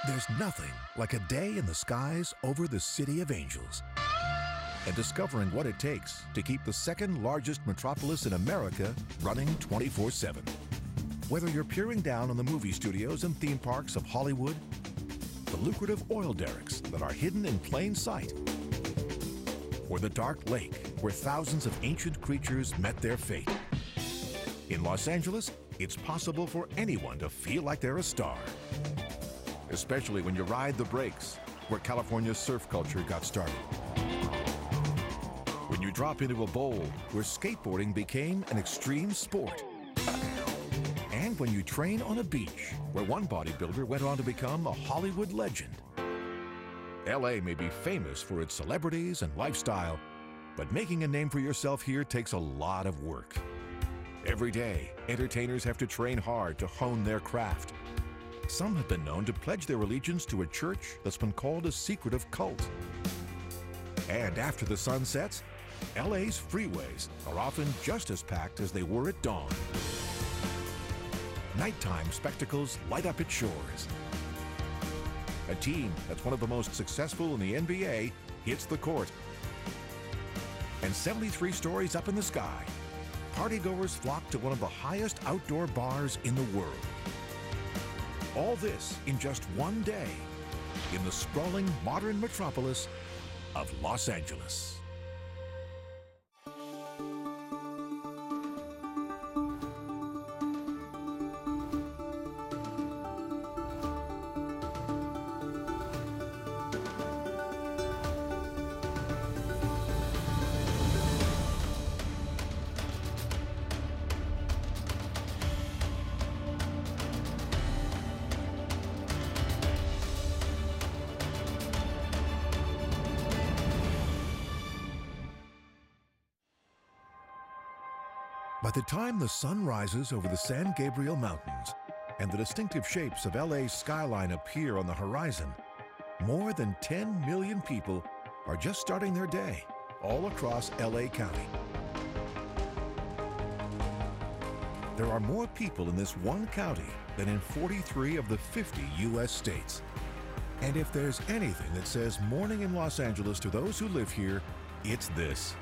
There's nothing like a day in the skies over the City of Angels and discovering what it takes to keep the second largest metropolis in America running 24/7. Whether you're peering down on the movie studios and theme parks of Hollywood, the lucrative oil derricks that are hidden in plain sight, or the dark lake where thousands of ancient creatures met their fate. In Los Angeles, it's possible for anyone to feel like they're a star. Especially when you ride the breaks, where California's surf culture got started. When you drop into a bowl, where skateboarding became an extreme sport. And when you train on a beach, where one bodybuilder went on to become a Hollywood legend. LA may be famous for its celebrities and lifestyle, but making a name for yourself here takes a lot of work. Every day, entertainers have to train hard to hone their craft. Some have been known to pledge their allegiance to a church that's been called a secretive cult. And after the sun sets, LA's freeways are often just as packed as they were at dawn. Nighttime spectacles light up its shores. A team that's one of the most successful in the NBA hits the court. And 73 stories up in the sky, partygoers flock to one of the highest outdoor bars in the world. All this in just one day in the sprawling modern metropolis of Los Angeles. By the time the sun rises over the San Gabriel Mountains and the distinctive shapes of LA's skyline appear on the horizon, more than 10 million people are just starting their day all across LA County. There are more people in this one county than in 43 of the 50 U.S. states. And if there's anything that says morning in Los Angeles to those who live here, it's this.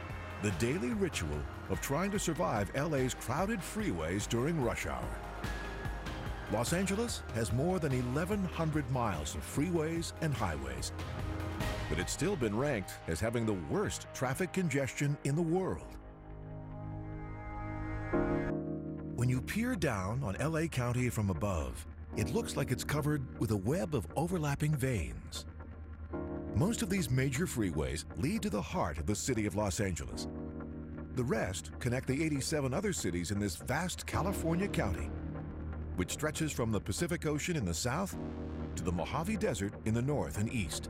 The daily ritual of trying to survive LA's crowded freeways during rush hour. Los Angeles has more than 1,100 miles of freeways and highways, but it's still been ranked as having the worst traffic congestion in the world. When you peer down on LA County from above, it looks like it's covered with a web of overlapping veins. Most of these major freeways lead to the heart of the city of Los Angeles. The rest connect the 87 other cities in this vast California county, which stretches from the Pacific Ocean in the south to the Mojave Desert in the north and east.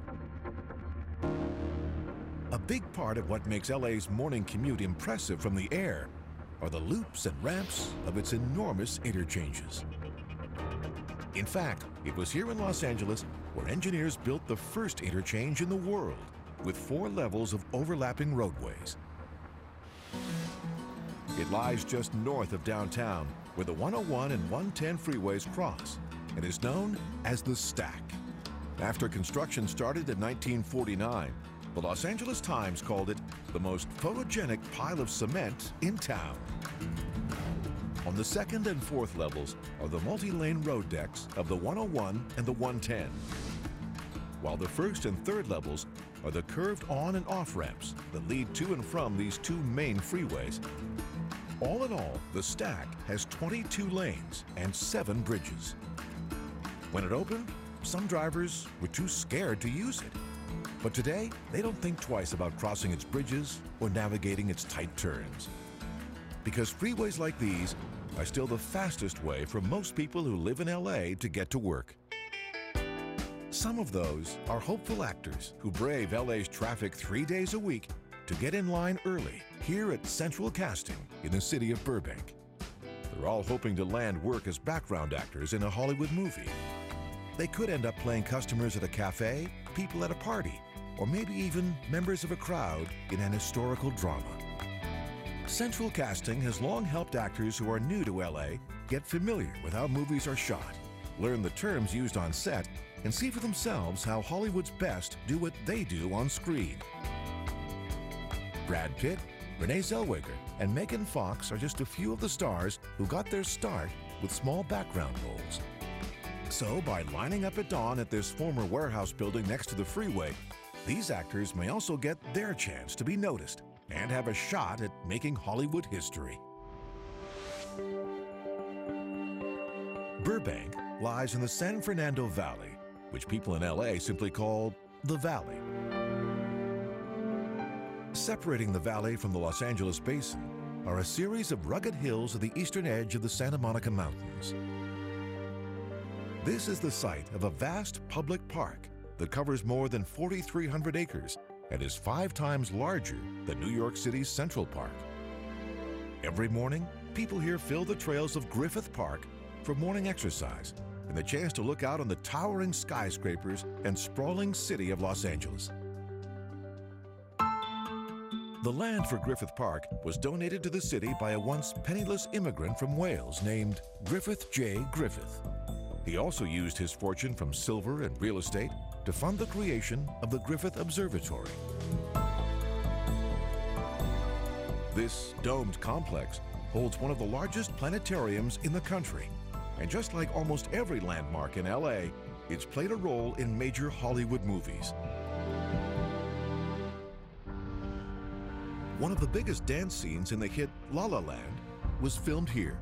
A big part of what makes LA's morning commute impressive from the air are the loops and ramps of its enormous interchanges. In fact, it was here in Los Angeles where engineers built the first interchange in the world with 4 levels of overlapping roadways. It lies just north of downtown where the 101 and 110 freeways cross and is known as the Stack. After construction started in 1949, the Los Angeles Times called it the most photogenic pile of cement in town. On the 2nd and 4th levels are the multi-lane road decks of the 101 and the 110, while the 1st and 3rd levels are the curved on and off ramps that lead to and from these 2 main freeways. All in all, the Stack has 22 lanes and 7 bridges. When it opened, some drivers were too scared to use it. But today, they don't think twice about crossing its bridges or navigating its tight turns. Because freeways like these are still the fastest way for most people who live in LA to get to work. Some of those are hopeful actors who brave LA's traffic 3 days a week to get in line early here at Central Casting in the city of Burbank. They're all hoping to land work as background actors in a Hollywood movie. They could end up playing customers at a cafe, people at a party, or maybe even members of a crowd in an historical drama. Central Casting has long helped actors who are new to LA get familiar with how movies are shot learn the terms used on set, and see for themselves how Hollywood's best do what they do on screen. Brad Pitt, Renee Zellweger, and Megan Fox are just a few of the stars who got their start with small background roles. So by lining up at dawn at this former warehouse building next to the freeway, these actors may also get their chance to be noticed and have a shot at making Hollywood history. Burbank lies in the San Fernando Valley, which people in LA simply call the Valley. Separating the valley from the Los Angeles basin are a series of rugged hills at the eastern edge of the Santa Monica Mountains. This is the site of a vast public park that covers more than 4,300 acres and is 5 times larger than New York City's Central Park. Every morning, people here fill the trails of Griffith Park for morning exercise and the chance to look out on the towering skyscrapers and sprawling city of Los Angeles. The land for Griffith Park was donated to the city by a once penniless immigrant from Wales named Griffith J. Griffith. He also used his fortune from silver and real estate to fund the creation of the Griffith Observatory. This domed complex holds one of the largest planetariums in the country. And just like almost every landmark in LA, it's played a role in major Hollywood movies. One of the biggest dance scenes in the hit La La Land was filmed here.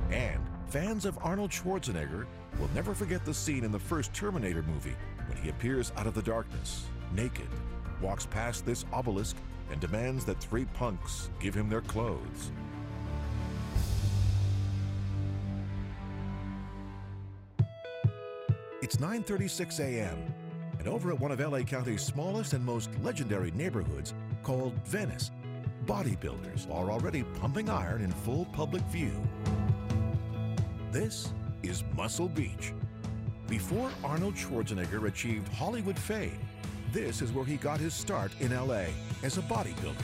And fans of Arnold Schwarzenegger will never forget the scene in the first Terminator movie when he appears out of the darkness, naked, walks past this obelisk, and demands that 3 punks give him their clothes. It's 9:36 a.m., and over at one of LA County's smallest and most legendary neighborhoods called Venice, bodybuilders are already pumping iron in full public view. This is Muscle Beach. Before Arnold Schwarzenegger achieved Hollywood fame, this is where he got his start in LA as a bodybuilder.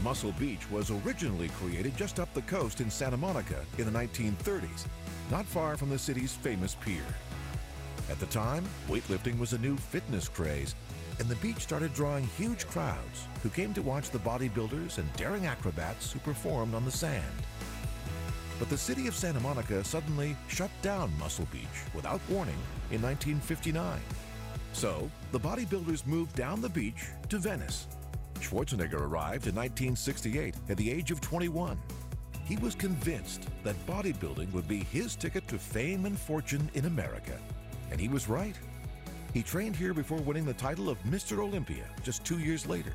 Muscle Beach was originally created just up the coast in Santa Monica in the 1930s, not far from the city's famous pier. At the time, weightlifting was a new fitness craze, and the beach started drawing huge crowds who came to watch the bodybuilders and daring acrobats who performed on the sand. But the city of Santa Monica suddenly shut down Muscle Beach without warning in 1959. So the bodybuilders moved down the beach to Venice. Schwarzenegger arrived in 1968 at the age of 21. He was convinced that bodybuilding would be his ticket to fame and fortune in America. And he was right. He trained here before winning the title of Mr. Olympia just 2 years later.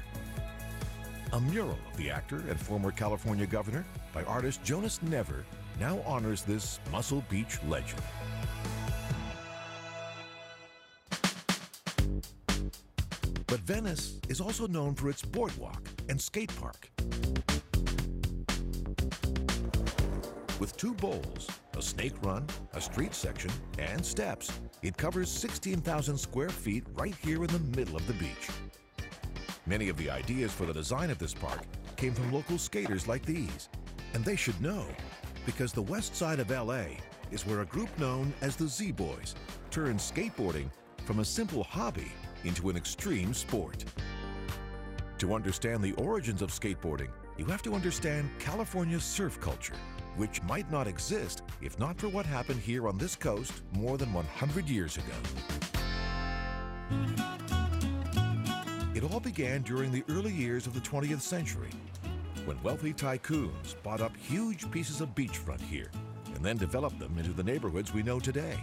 A mural of the actor and former California governor by artist Jonas Never now honors this Muscle Beach legend. But Venice is also known for its boardwalk and skate park. With 2 bowls, a snake run, a street section, and steps, it covers 16,000 square feet right here in the middle of the beach. Many of the ideas for the design of this park came from local skaters like these. And they should know, because the west side of LA is where a group known as the Z-Boys turned skateboarding from a simple hobby into an extreme sport. To understand the origins of skateboarding, you have to understand California's surf culture, which might not exist if not for what happened here on this coast more than 100 years ago. It all began during the early years of the 20th century, when wealthy tycoons bought up huge pieces of beachfront here and then developed them into the neighborhoods we know today.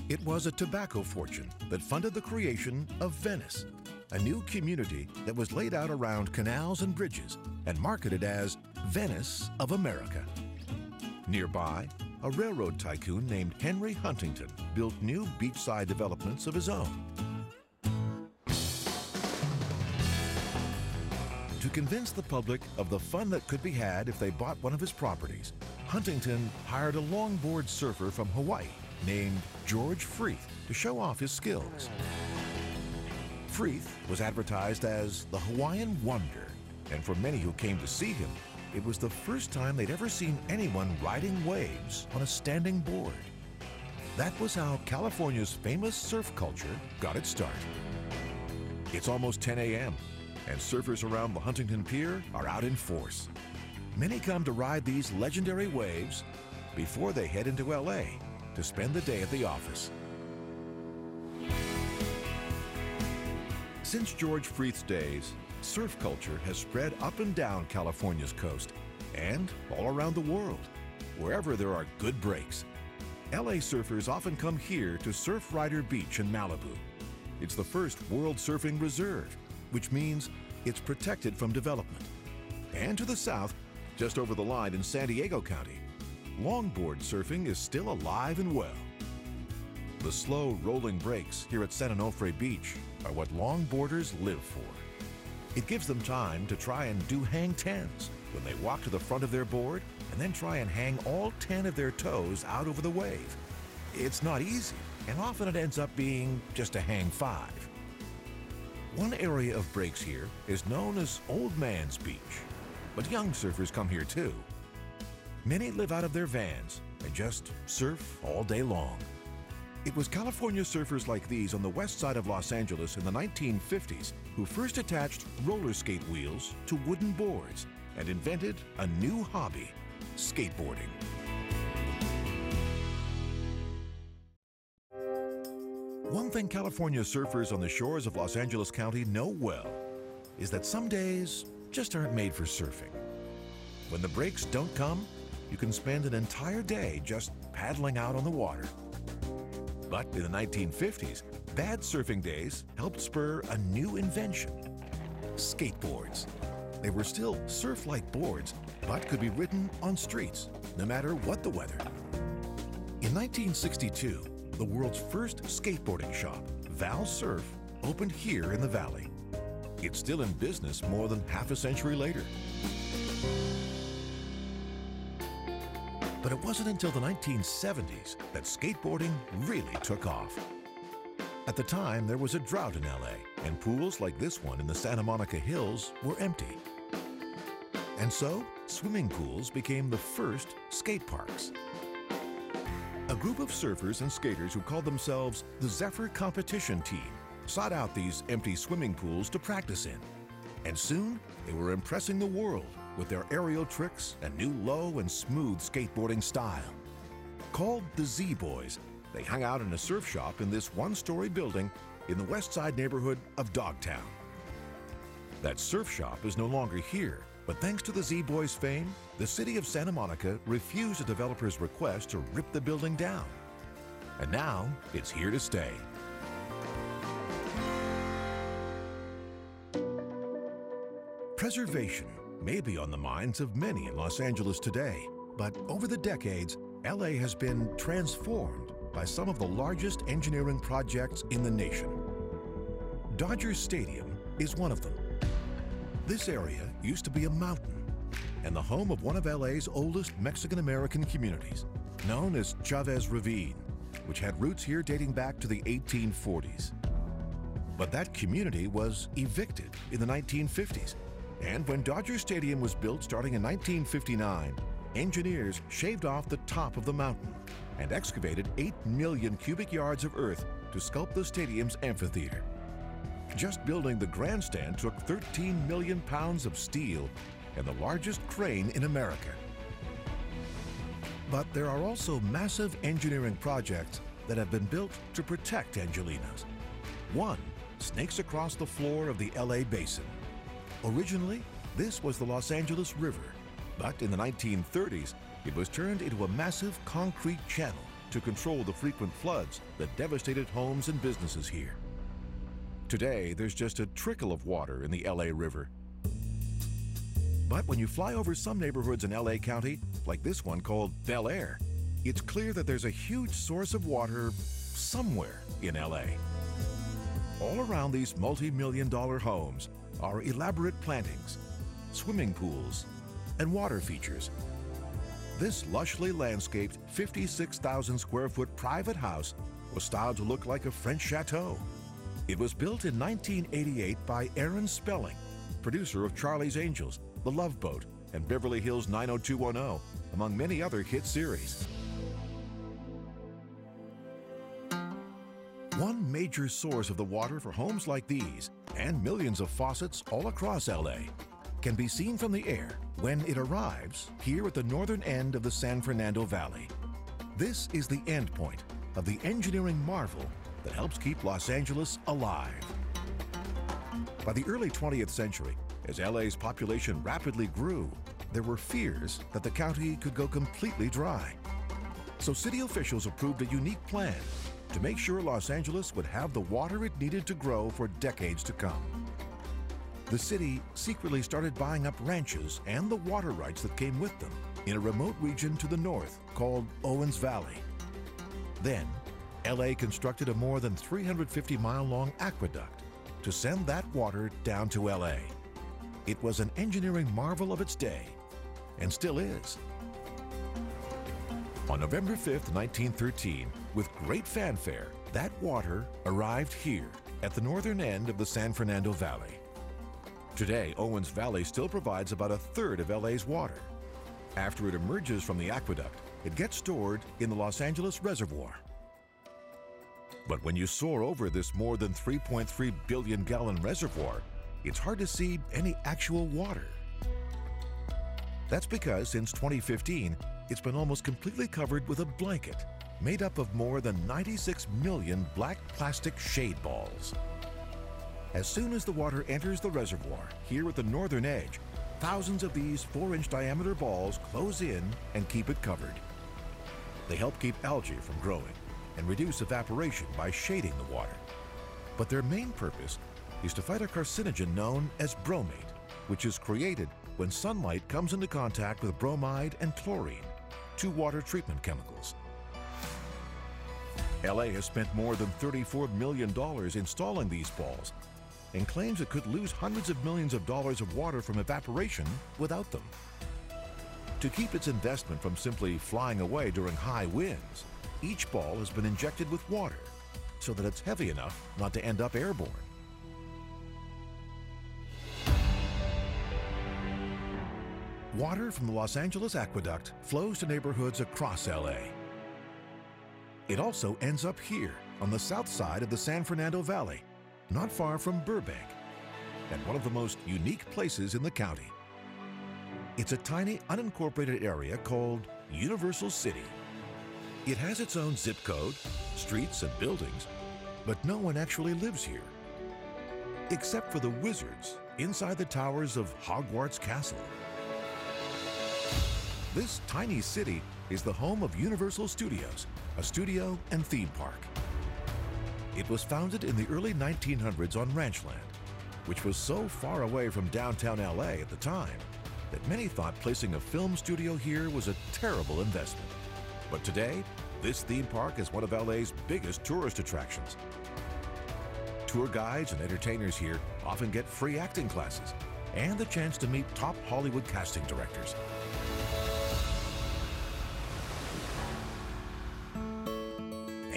It was a tobacco fortune that funded the creation of Venice, a new community that was laid out around canals and bridges and marketed as Venice of America. Nearby, a railroad tycoon named Henry Huntington built new beachside developments of his own. To convince the public of the fun that could be had if they bought one of his properties, Huntington hired a longboard surfer from Hawaii named George Freeth to show off his skills. Freeth was advertised as the Hawaiian Wonder, and for many who came to see him, it was the first time they'd ever seen anyone riding waves on a standing board. That was how California's famous surf culture got its start. It's almost 10 a.m., and surfers around the Huntington Pier are out in force. Many come to ride these legendary waves before they head into LA to spend the day at the office. Since George Freeth's days, surf culture has spread up and down California's coast and all around the world, wherever there are good breaks. LA surfers often come here to Surf Rider Beach in Malibu. It's the first World Surfing Reserve, which means it's protected from development. And to the south, just over the line in San Diego County, longboard surfing is still alive and well. The slow rolling breaks here at San Onofre Beach are what longboarders live for. It gives them time to try and do hang tens when they walk to the front of their board and then try and hang all 10 of their toes out over the wave. It's not easy, and often it ends up being just a hang 5. One area of breaks here is known as Old Man's Beach, but young surfers come here too. Many live out of their vans and just surf all day long. It was California surfers like these on the west side of Los Angeles in the 1950s who first attached roller skate wheels to wooden boards and invented a new hobby, skateboarding. One thing California surfers on the shores of Los Angeles County know well is that some days just aren't made for surfing. When the breaks don't come, you can spend an entire day just paddling out on the water. But in the 1950s, bad surfing days helped spur a new invention, skateboards. They were still surf-like boards, but could be ridden on streets, no matter what the weather. In 1962, the world's first skateboarding shop, Val Surf, opened here in the Valley. It's still in business more than half a century later. But it wasn't until the 1970s that skateboarding really took off. At the time, there was a drought in LA, and pools like this one in the Santa Monica Hills were empty. And so, swimming pools became the first skate parks. A group of surfers and skaters who called themselves the Zephyr Competition Team sought out these empty swimming pools to practice in. And soon, they were impressing the world with their aerial tricks and new low and smooth skateboarding style. Called the Z-Boys, they hung out in a surf shop in this one-story building in the west side neighborhood of Dogtown. That surf shop is no longer here, but thanks to the Z-Boys' fame, the city of Santa Monica refused a developer's request to rip the building down. And now, it's here to stay. Preservation may be on the minds of many in Los Angeles today, but over the decades, LA has been transformed by some of the largest engineering projects in the nation. Dodger Stadium is one of them. This area used to be a mountain and the home of one of LA's oldest Mexican-American communities, known as Chavez Ravine, which had roots here dating back to the 1840s. But that community was evicted in the 1950s, and when Dodger Stadium was built starting in 1959, engineers shaved off the top of the mountain and excavated 8 million cubic yards of earth to sculpt the stadium's amphitheater. Just building the grandstand took 13 million pounds of steel and the largest crane in America. But there are also massive engineering projects that have been built to protect Angelinos. One snakes across the floor of the LA basin. Originally, this was the Los Angeles River, but in the 1930s, it was turned into a massive concrete channel to control the frequent floods that devastated homes and businesses here. Today, there's just a trickle of water in the LA River. But when you fly over some neighborhoods in LA County, like this one called Bel Air, it's clear that there's a huge source of water somewhere in LA. All around these multi-million-dollar homes are elaborate plantings, swimming pools, and water features. This lushly landscaped 56,000 square foot private house was styled to look like a French chateau. It was built in 1988 by Aaron Spelling, producer of Charlie's Angels, The Love Boat, and Beverly Hills 90210, among many other hit series. One major source of the water for homes like these, and millions of faucets all across LA, can be seen from the air when it arrives here at the northern end of the San Fernando Valley. This is the end point of the engineering marvel that helps keep Los Angeles alive. By the early 20th century, as LA's population rapidly grew, there were fears that the county could go completely dry. So city officials approved a unique plan to make sure Los Angeles would have the water it needed to grow for decades to come. The city secretly started buying up ranches and the water rights that came with them in a remote region to the north called Owens Valley. Then, LA constructed a more than 350-mile-long aqueduct to send that water down to LA. It was an engineering marvel of its day, and still is. On November 5th, 1913, with great fanfare, that water arrived here at the northern end of the San Fernando Valley. Today, Owens Valley still provides about a third of LA's water. After it emerges from the aqueduct, it gets stored in the Los Angeles Reservoir. But when you soar over this more than 3.3 billion gallon reservoir, it's hard to see any actual water. That's because since 2015, it's been almost completely covered with a blanket made up of more than 96 million black plastic shade balls. As soon as the water enters the reservoir here at the northern edge, thousands of these 4-inch diameter balls close in and keep it covered. They help keep algae from growing and reduce evaporation by shading the water. But their main purpose is to fight a carcinogen known as bromate, which is created when sunlight comes into contact with bromide and chlorine, two water treatment chemicals. LA has spent more than $34 million installing these balls and claims it could lose hundreds of millions of dollars of water from evaporation without them. To keep its investment from simply flying away during high winds, each ball has been injected with water so that it's heavy enough not to end up airborne. Water from the Los Angeles Aqueduct flows to neighborhoods across LA. It also ends up here on the south side of the San Fernando Valley, not far from Burbank, and one of the most unique places in the county. It's a tiny unincorporated area called Universal City. It has its own zip code, streets, and buildings, but no one actually lives here, except for the wizards inside the towers of Hogwarts Castle. This tiny city is the home of Universal Studios, a studio and theme park. It was founded in the early 1900s on ranch land, which was so far away from downtown LA at the time that many thought placing a film studio here was a terrible investment. But today, this theme park is one of LA's biggest tourist attractions. Tour guides and entertainers here often get free acting classes and the chance to meet top Hollywood casting directors.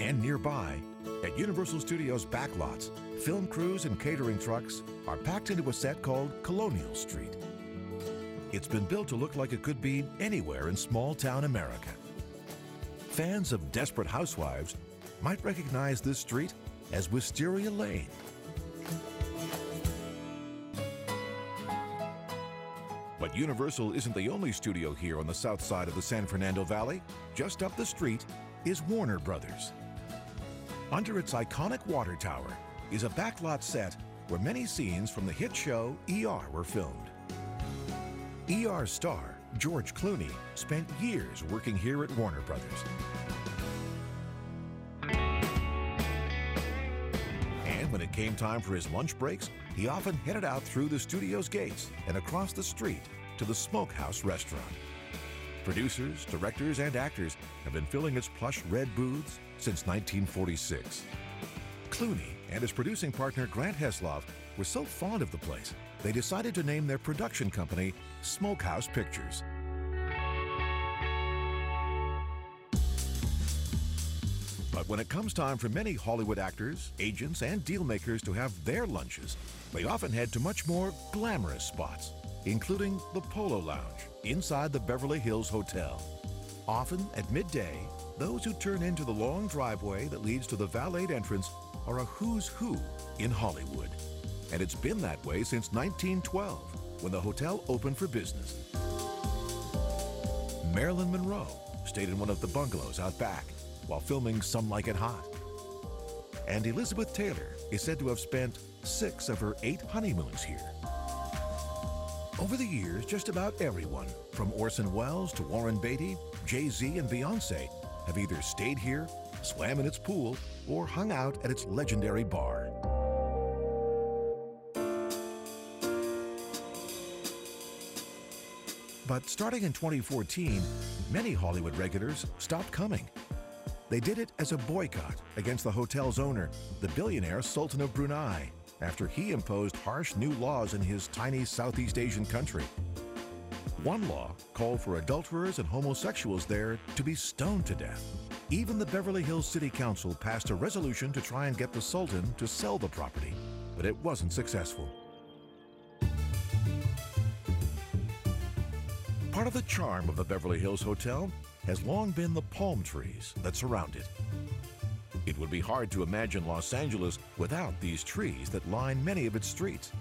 And nearby, at Universal Studios backlots, film crews and catering trucks are packed into a set called Colonial Street. It's been built to look like it could be anywhere in small-town America. Fans of Desperate Housewives might recognize this street as Wisteria Lane. But Universal isn't the only studio here on the south side of the San Fernando Valley. Just up the street is Warner Brothers. Under its iconic water tower is a backlot set where many scenes from the hit show ER were filmed. ER star George Clooney spent years working here at Warner Brothers. And when it came time for his lunch breaks, he often headed out through the studio's gates and across the street to the Smokehouse restaurant. Producers, directors, and actors have been filling its plush red booths since 1946. Clooney and his producing partner Grant Heslov were so fond of the place, they decided to name their production company Smokehouse Pictures. But when it comes time for many Hollywood actors, agents, and deal makers to have their lunches, they often head to much more glamorous spots, including the Polo Lounge inside the Beverly Hills Hotel. Often at midday, those who turn into the long driveway that leads to the valeted entrance are a who's who in Hollywood. And it's been that way since 1912, when the hotel opened for business. Marilyn Monroe stayed in one of the bungalows out back while filming Some Like It Hot. And Elizabeth Taylor is said to have spent 6 of her 8 honeymoons here. Over the years, just about everyone, from Orson Welles to Warren Beatty, Jay-Z and Beyonce, have either stayed here, swam in its pool, or hung out at its legendary bar. But starting in 2014, many Hollywood regulars stopped coming. They did it as a boycott against the hotel's owner, the billionaire Sultan of Brunei, after he imposed harsh new laws in his tiny Southeast Asian country. One law called for adulterers and homosexuals there to be stoned to death. Even the Beverly Hills City Council passed a resolution to try and get the Sultan to sell the property, but it wasn't successful. Part of the charm of the Beverly Hills Hotel has long been the palm trees that surround it. It would be hard to imagine Los Angeles without these trees that line many of its streets.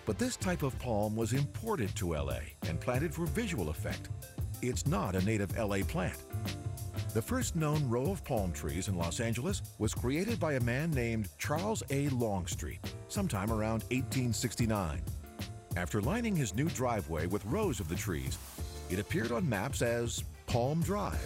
But this type of palm was imported to LA and planted for visual effect. It's not a native LA plant. The first known row of palm trees in Los Angeles was created by a man named Charles A. Longstreet sometime around 1869. After lining his new driveway with rows of the trees, it appeared on maps as Palm Drive.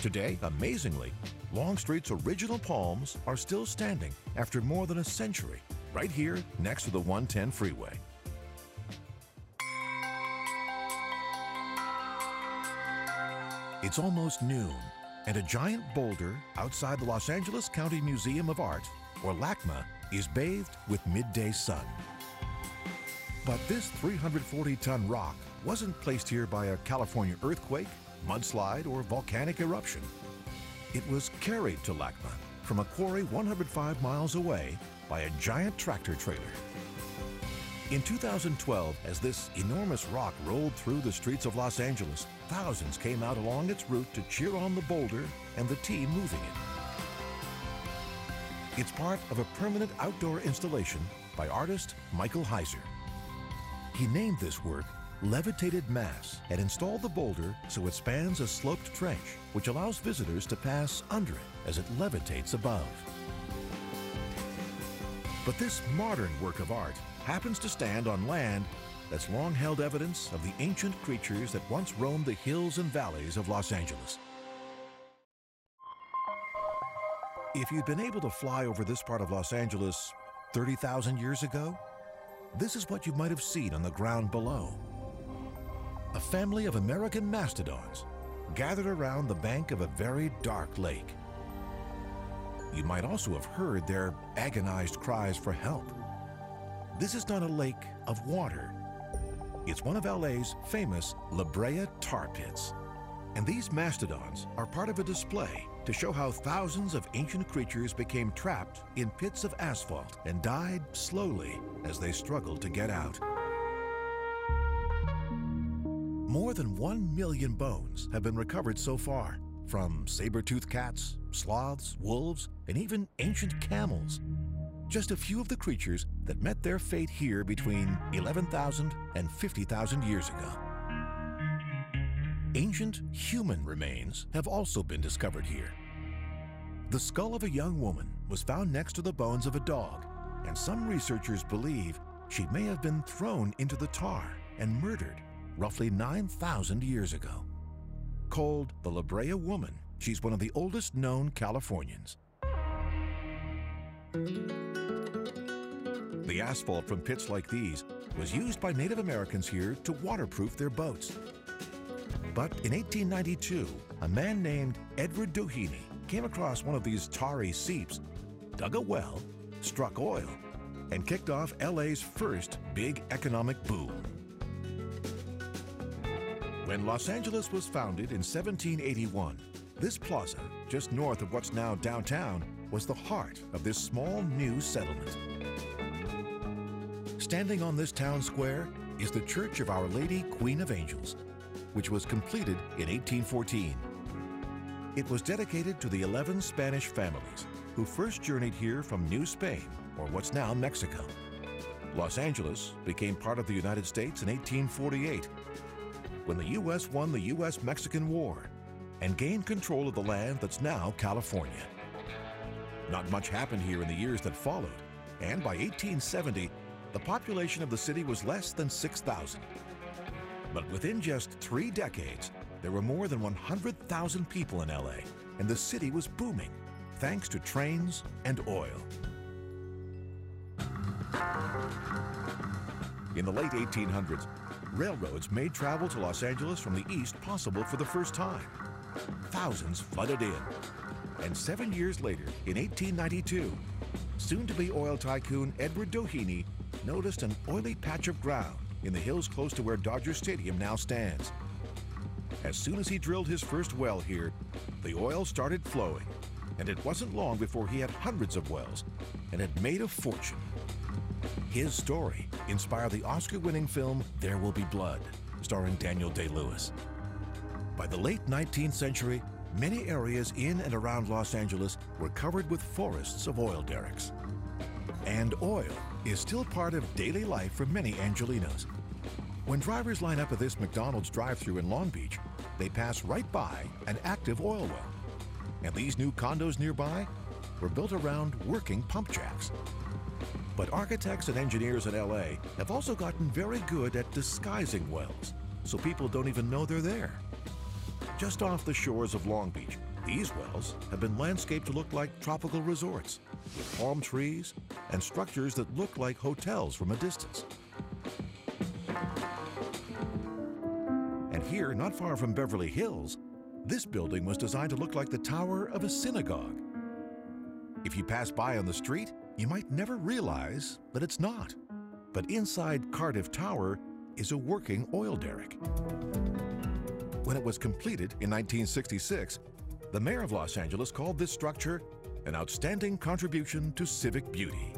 Today, amazingly, Longstreet's original palms are still standing after more than a century, right here next to the 110 freeway. It's almost noon, and a giant boulder outside the Los Angeles County Museum of Art, or LACMA, is bathed with midday sun. But this 340-ton rock wasn't placed here by a California earthquake, mudslide, or volcanic eruption. It was carried to LACMA from a quarry 105 miles away by a giant tractor trailer. In 2012, as this enormous rock rolled through the streets of Los Angeles, thousands came out along its route to cheer on the boulder and the team moving it. It's part of a permanent outdoor installation by artist Michael Heiser. He named this work Levitated Mass and installed the boulder so it spans a sloped trench, which allows visitors to pass under it as it levitates above. But this modern work of art happens to stand on land that's long held evidence of the ancient creatures that once roamed the hills and valleys of Los Angeles. If you'd been able to fly over this part of Los Angeles 30,000 years ago, this is what you might have seen on the ground below. A family of American mastodons gathered around the bank of a very dark lake. You might also have heard their agonized cries for help. This is not a lake of water. It's one of LA's famous La Brea tar pits. And these mastodons are part of a display to show how thousands of ancient creatures became trapped in pits of asphalt and died slowly as they struggled to get out. More than 1 million bones have been recovered so far, from saber-toothed cats, sloths, wolves, and even ancient camels. Just a few of the creatures that met their fate here between 11,000 and 50,000 years ago. Ancient human remains have also been discovered here. The skull of a young woman was found next to the bones of a dog, and some researchers believe she may have been thrown into the tar and murdered roughly 9,000 years ago. Called the La Brea Woman, she's one of the oldest known Californians. The asphalt from pits like these was used by Native Americans here to waterproof their boats. But in 1892, a man named Edward Doheny came across one of these tarry seeps, dug a well, struck oil, and kicked off LA's first big economic boom. When Los Angeles was founded in 1781, this plaza, just north of what's now downtown, was the heart of this small new settlement. Standing on this town square is the Church of Our Lady, Queen of Angels, which was completed in 1814. It was dedicated to the 11 Spanish families who first journeyed here from New Spain, or what's now Mexico. Los Angeles became part of the United States in 1848, when the U.S. won the U.S.-Mexican War and gained control of the land that's now California. Not much happened here in the years that followed, and by 1870, the population of the city was less than 6,000. But within just 3 decades, there were more than 100,000 people in LA, and the city was booming, thanks to trains and oil. In the late 1800s, railroads made travel to Los Angeles from the east possible for the first time. Thousands flooded in. And 7 years later, in 1892, soon-to-be oil tycoon Edward Doheny noticed an oily patch of ground in the hills close to where Dodger Stadium now stands. As soon as he drilled his first well here, the oil started flowing, and it wasn't long before he had hundreds of wells and had made a fortune. His story inspired the Oscar-winning film There Will Be Blood, starring Daniel Day-Lewis. By the late 19th century, many areas in and around Los Angeles were covered with forests of oil derricks. And oil is still part of daily life for many Angelinos. When drivers line up at this McDonald's drive-thru in Long Beach, they pass right by an active oil well. And these new condos nearby were built around working pump jacks. But architects and engineers in LA have also gotten very good at disguising wells, so people don't even know they're there. Just off the shores of Long Beach, these wells have been landscaped to look like tropical resorts, with palm trees and structures that look like hotels from a distance. And here, not far from Beverly Hills, this building was designed to look like the tower of a synagogue. If you pass by on the street, you might never realize that it's not. But inside Cardiff Tower is a working oil derrick. When it was completed in 1966, the mayor of Los Angeles called this structure an outstanding contribution to civic beauty.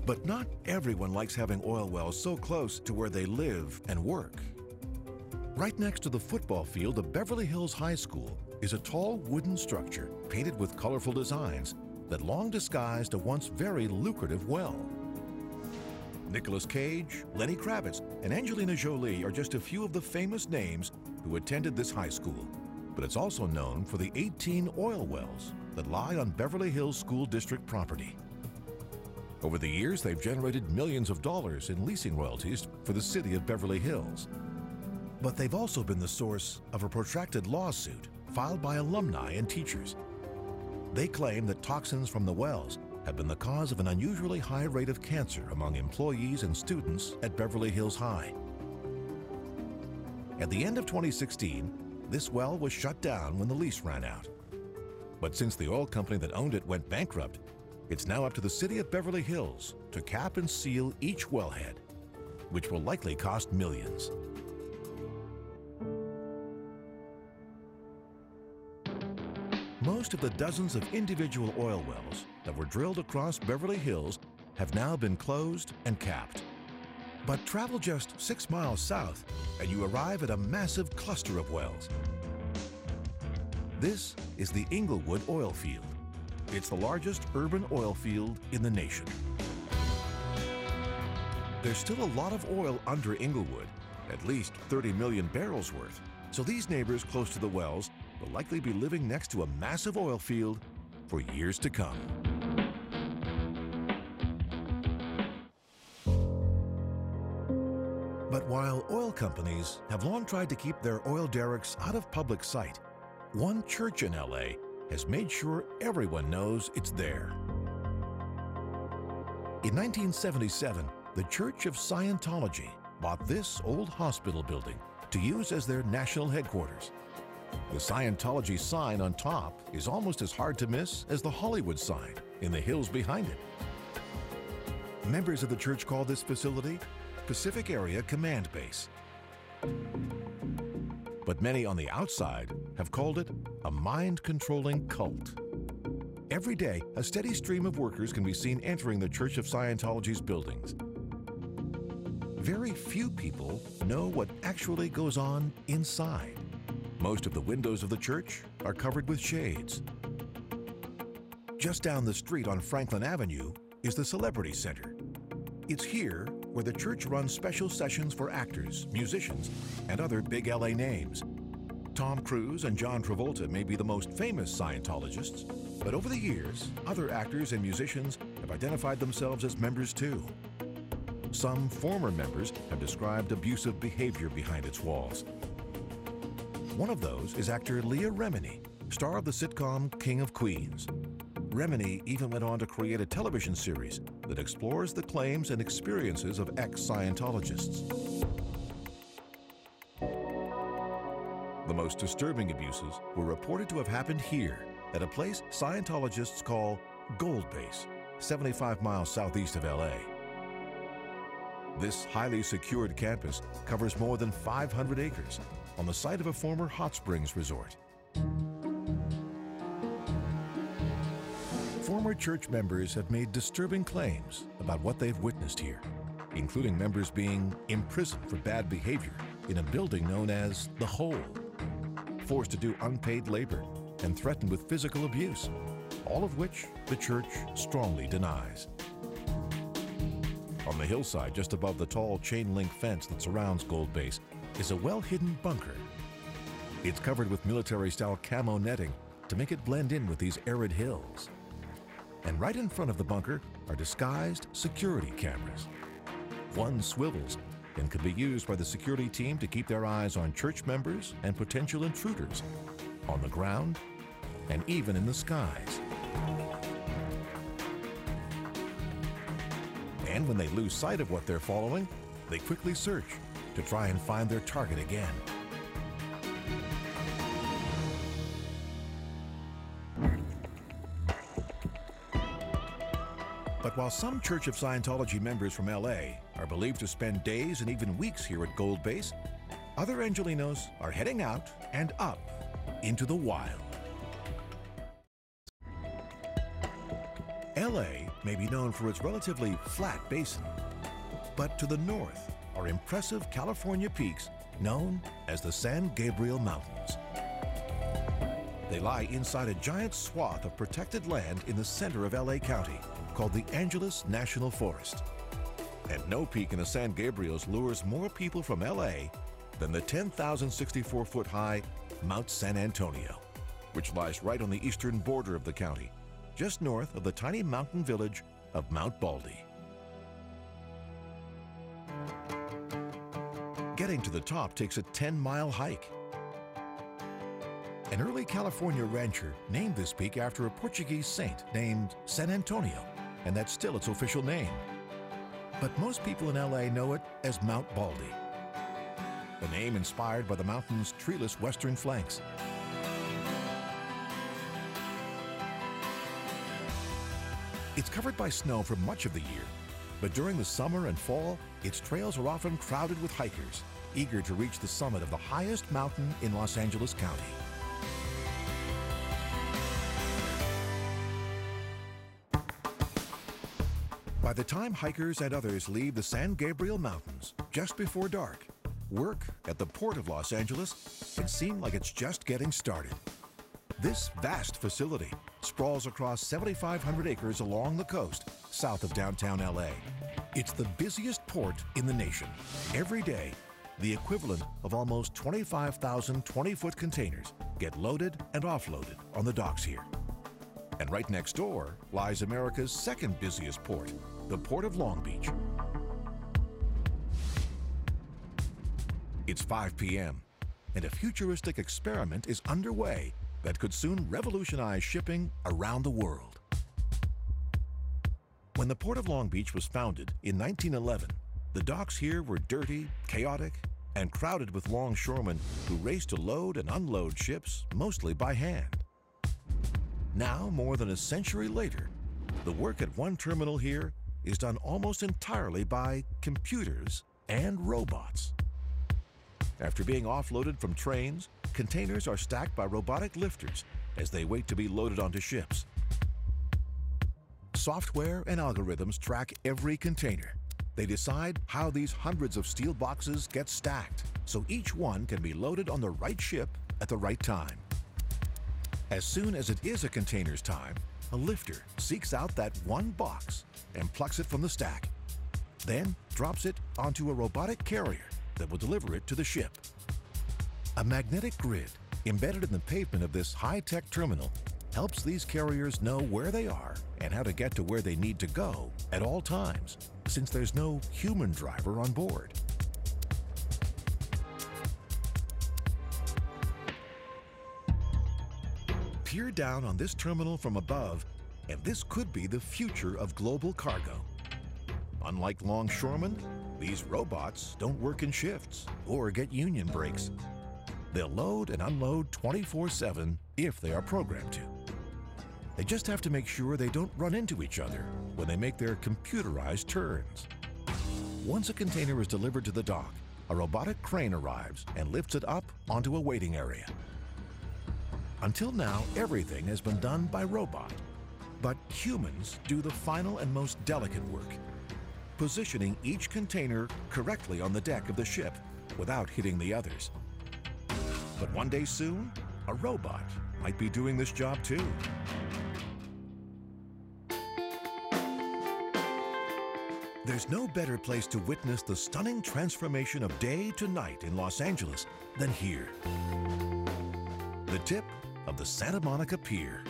But not everyone likes having oil wells so close to where they live and work. Right next to the football field of Beverly Hills High School is a tall wooden structure painted with colorful designs that long disguised a once very lucrative well. Nicolas Cage, Lenny Kravitz, and Angelina Jolie are just a few of the famous names who attended this high school. But it's also known for the 18 oil wells that lie on Beverly Hills School District property. Over the years, they've generated millions of dollars in leasing royalties for the city of Beverly Hills. But they've also been the source of a protracted lawsuit filed by alumni and teachers. They claim that toxins from the wells have been the cause of an unusually high rate of cancer among employees and students at Beverly Hills High. At the end of 2016, this well was shut down when the lease ran out. But since the oil company that owned it went bankrupt, it's now up to the city of Beverly Hills to cap and seal each wellhead, which will likely cost millions. Most of the dozens of individual oil wells that were drilled across Beverly Hills have now been closed and capped. But travel just 6 miles south and you arrive at a massive cluster of wells. This is the Inglewood oil field. It's the largest urban oil field in the nation. There's still a lot of oil under Inglewood, at least 30 million barrels worth, so these neighbors close to the wells will likely be living next to a massive oil field for years to come. But while oil companies have long tried to keep their oil derricks out of public sight, one church in LA has made sure everyone knows it's there. In 1977, the Church of Scientology bought this old hospital building to use as their national headquarters. The Scientology sign on top is almost as hard to miss as the Hollywood sign in the hills behind it. Members of the church call this facility Pacific Area Command Base. But many on the outside have called it a mind-controlling cult. Every day, a steady stream of workers can be seen entering the Church of Scientology's buildings. Very few people know what actually goes on inside. Most of the windows of the church are covered with shades. Just down the street on Franklin Avenue is the Celebrity Center. It's here where the church runs special sessions for actors, musicians, and other big LA names. Tom Cruise and John Travolta may be the most famous Scientologists, but over the years, other actors and musicians have identified themselves as members too. Some former members have described abusive behavior behind its walls. One of those is actor Leah Remini, star of the sitcom King of Queens. Remini even went on to create a television series that explores the claims and experiences of ex-Scientologists. The most disturbing abuses were reported to have happened here at a place Scientologists call Gold Base, 75 miles southeast of LA. This highly secured campus covers more than 500 acres on the site of a former hot springs resort. Former church members have made disturbing claims about what they've witnessed here, including members being imprisoned for bad behavior in a building known as The Hole, forced to do unpaid labor, and threatened with physical abuse, all of which the church strongly denies. On the hillside just above the tall chain-link fence that surrounds Gold Base is a well-hidden bunker. It's covered with military-style camo netting to make it blend in with these arid hills. And right in front of the bunker are disguised security cameras. One swivels and can be used by the security team to keep their eyes on church members and potential intruders, on the ground, and even in the skies. And when they lose sight of what they're following, they quickly search to try and find their target again. But while some Church of Scientology members from LA are believed to spend days and even weeks here at Gold Base, other Angelinos are heading out and up into the wild. LA may be known for its relatively flat basin, but to the north are impressive California peaks known as the San Gabriel Mountains. They lie inside a giant swath of protected land in the center of LA County called the Angeles National Forest. And no peak in the San Gabriels lures more people from LA than the 10,064-foot high Mount San Antonio, which lies right on the eastern border of the county, just north of the tiny mountain village of Mount Baldy. Getting to the top takes a 10-mile hike. An early California rancher named this peak after a Portuguese saint named San Antonio, and that's still its official name. But most people in LA know it as Mount Baldy, the name inspired by the mountain's treeless western flanks. It's covered by snow for much of the year, but during the summer and fall, its trails are often crowded with hikers, eager to reach the summit of the highest mountain in Los Angeles County. By the time hikers and others leave the San Gabriel Mountains just before dark, work at the Port of Los Angeles can seem like it's just getting started. This vast facility sprawls across 7,500 acres along the coast, south of downtown LA. It's the busiest port in the nation. Every day, the equivalent of almost 25,000 20-foot containers get loaded and offloaded on the docks here. And right next door lies America's second busiest port, the Port of Long Beach. It's 5 p.m., and a futuristic experiment is underway that could soon revolutionize shipping around the world. When the Port of Long Beach was founded in 1911, the docks here were dirty, chaotic, and crowded with longshoremen who raced to load and unload ships, mostly by hand. Now, more than a century later, the work at one terminal here is done almost entirely by computers and robots. After being offloaded from trains, containers are stacked by robotic lifters as they wait to be loaded onto ships. Software and algorithms track every container. They decide how these hundreds of steel boxes get stacked, so each one can be loaded on the right ship at the right time. As soon as it is a container's time, a lifter seeks out that one box and plucks it from the stack, then drops it onto a robotic carrier that will deliver it to the ship. A magnetic grid embedded in the pavement of this high-tech terminal helps these carriers know where they are and how to get to where they need to go at all times, since there's no human driver on board. Peer down on this terminal from above, and this could be the future of global cargo. Unlike longshoremen, these robots don't work in shifts or get union breaks. They'll load and unload 24/7 if they are programmed to. They just have to make sure they don't run into each other when they make their computerized turns. Once a container is delivered to the dock, a robotic crane arrives and lifts it up onto a waiting area. Until now, everything has been done by robot, but humans do the final and most delicate work, positioning each container correctly on the deck of the ship without hitting the others. But one day soon, a robot might be doing this job too. There's no better place to witness the stunning transformation of day to night in Los Angeles than here. The tip of the Santa Monica Pier.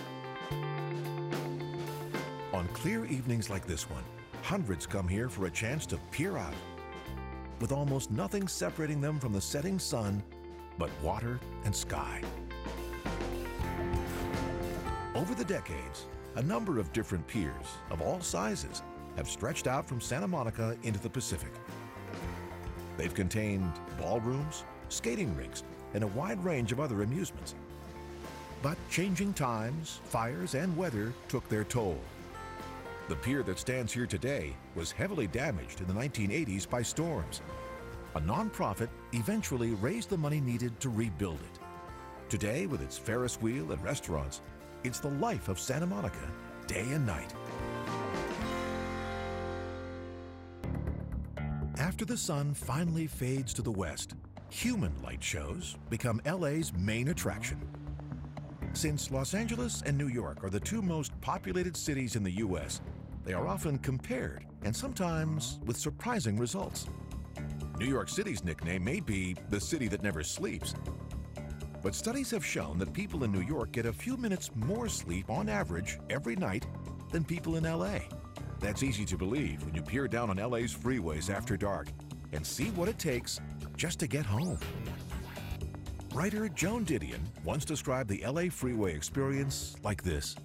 On clear evenings like this one, hundreds come here for a chance to peer out, with almost nothing separating them from the setting sun but water and sky. Over the decades, a number of different piers of all sizes have stretched out from Santa Monica into the Pacific. They've contained ballrooms, skating rinks, and a wide range of other amusements. But changing times, fires, and weather took their toll. The pier that stands here today was heavily damaged in the 1980s by storms. A nonprofit eventually raised the money needed to rebuild it. Today, with its Ferris wheel and restaurants, it's the life of Santa Monica, day and night. After the sun finally fades to the west, human light shows become LA's main attraction. Since Los Angeles and New York are the two most populated cities in the U.S., they are often compared, and sometimes with surprising results. New York City's nickname may be the city that never sleeps. But studies have shown that people in New York get a few minutes more sleep on average every night than people in LA. That's easy to believe when you peer down on LA's freeways after dark and see what it takes just to get home. Writer Joan Didion once described the LA freeway experience like this.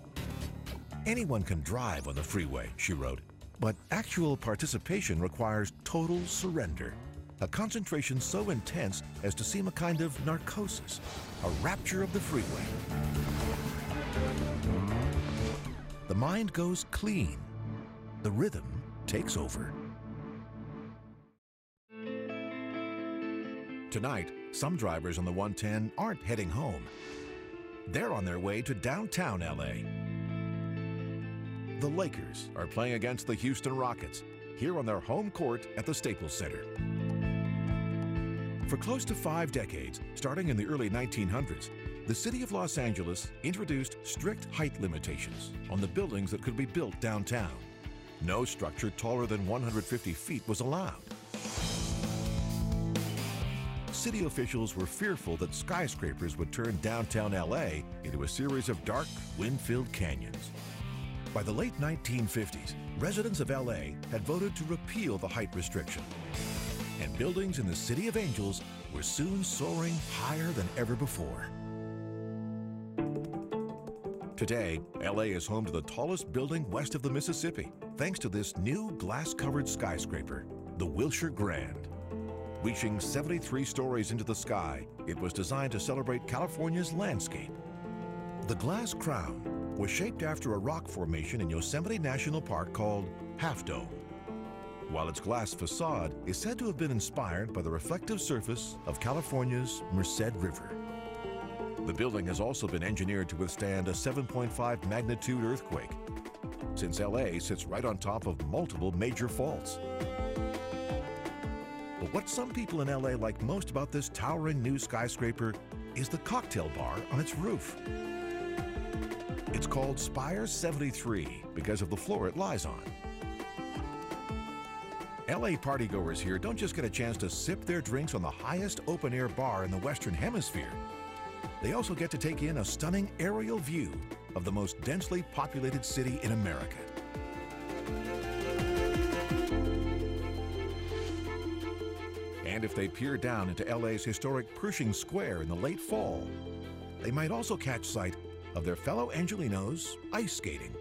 Anyone can drive on the freeway, she wrote, but actual participation requires total surrender, a concentration so intense as to seem a kind of narcosis, a rapture of the freeway. The mind goes clean. The rhythm takes over. Tonight, some drivers on the 110 aren't heading home. They're on their way to downtown LA. The Lakers are playing against the Houston Rockets, here on their home court at the Staples Center. For close to 5 decades, starting in the early 1900s, the city of Los Angeles introduced strict height limitations on the buildings that could be built downtown. No structure taller than 150 feet was allowed. City officials were fearful that skyscrapers would turn downtown LA into a series of dark, wind-filled canyons. By the late 1950s, residents of LA had voted to repeal the height restriction, and buildings in the City of Angels were soon soaring higher than ever before. Today, LA is home to the tallest building west of the Mississippi, thanks to this new glass-covered skyscraper, the Wilshire Grand. Reaching 73 stories into the sky, it was designed to celebrate California's landscape. The glass crown was shaped after a rock formation in Yosemite National Park called Half Dome, while its glass facade is said to have been inspired by the reflective surface of California's Merced River. The building has also been engineered to withstand a 7.5 magnitude earthquake. since LA sits right on top of multiple major faults. But what some people in LA like most about this towering new skyscraper is the cocktail bar on its roof. It's called Spire 73 because of the floor it lies on. LA partygoers here don't just get a chance to sip their drinks on the highest open-air bar in the Western Hemisphere. They also get to take in a stunning aerial view of the most densely populated city in America. And if they peer down into LA's historic Pershing Square in the late fall, they might also catch sight of their fellow Angelinos ice skating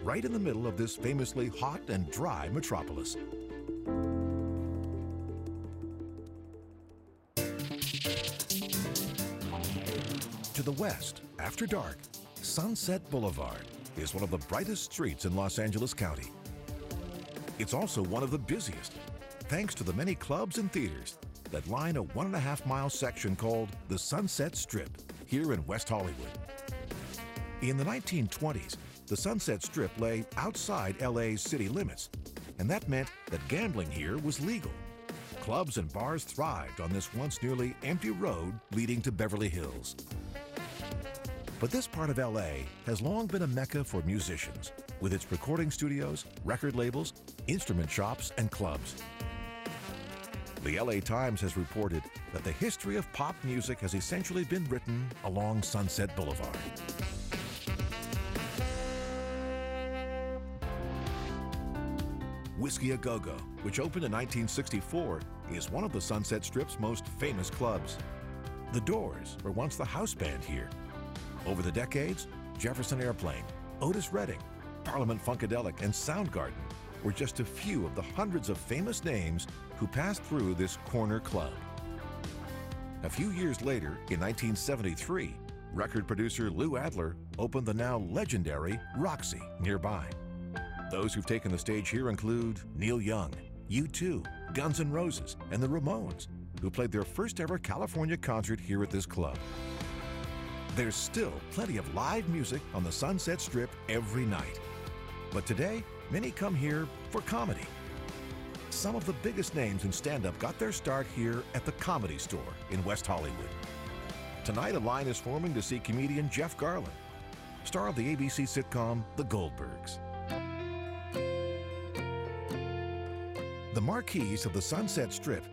right in the middle of this famously hot and dry metropolis. To the west, after dark, Sunset Boulevard is one of the brightest streets in Los Angeles County. It's also one of the busiest, thanks to the many clubs and theaters that line a 1.5-mile section called the Sunset Strip here in West Hollywood. In the 1920s, the Sunset Strip lay outside LA's city limits, and that meant that gambling here was legal. Clubs and bars thrived on this once nearly empty road leading to Beverly Hills. But this part of LA has long been a mecca for musicians, with its recording studios, record labels, instrument shops, and clubs. The LA Times has reported that the history of pop music has essentially been written along Sunset Boulevard. Whiskey A Go-Go, which opened in 1964, is one of the Sunset Strip's most famous clubs. The Doors were once the house band here. Over the decades, Jefferson Airplane, Otis Redding, Parliament Funkadelic, and Soundgarden were just a few of the hundreds of famous names who passed through this corner club. A few years later, in 1973, record producer Lou Adler opened the now legendary Roxy nearby. Those who've taken the stage here include Neil Young, U2, Guns N' Roses, and the Ramones, who played their first ever California concert here at this club. There's still plenty of live music on the Sunset Strip every night. But today, many come here for comedy. Some of the biggest names in stand-up got their start here at the Comedy Store in West Hollywood. Tonight, a line is forming to see comedian Jeff Garlin, star of the ABC sitcom The Goldbergs. The marquees of the Sunset Strip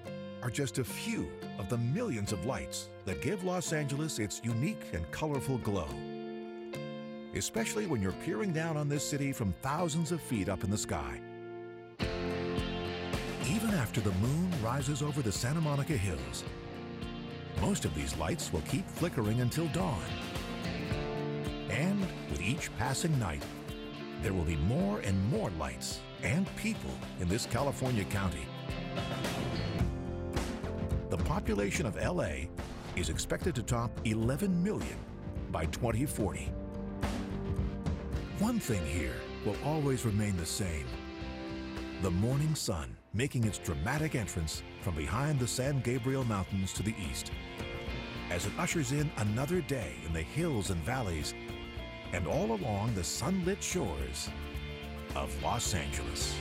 are just a few of the millions of lights that give Los Angeles its unique and colorful glow. Especially when you're peering down on this city from thousands of feet up in the sky. Even after the moon rises over the Santa Monica Hills, most of these lights will keep flickering until dawn. And with each passing night, there will be more and more lights and people in this California county. The population of LA is expected to top 11 million by 2040. One thing here will always remain the same: the morning sun making its dramatic entrance from behind the San Gabriel Mountains to the east, as it ushers in another day in the hills and valleys and all along the sunlit shores of Los Angeles.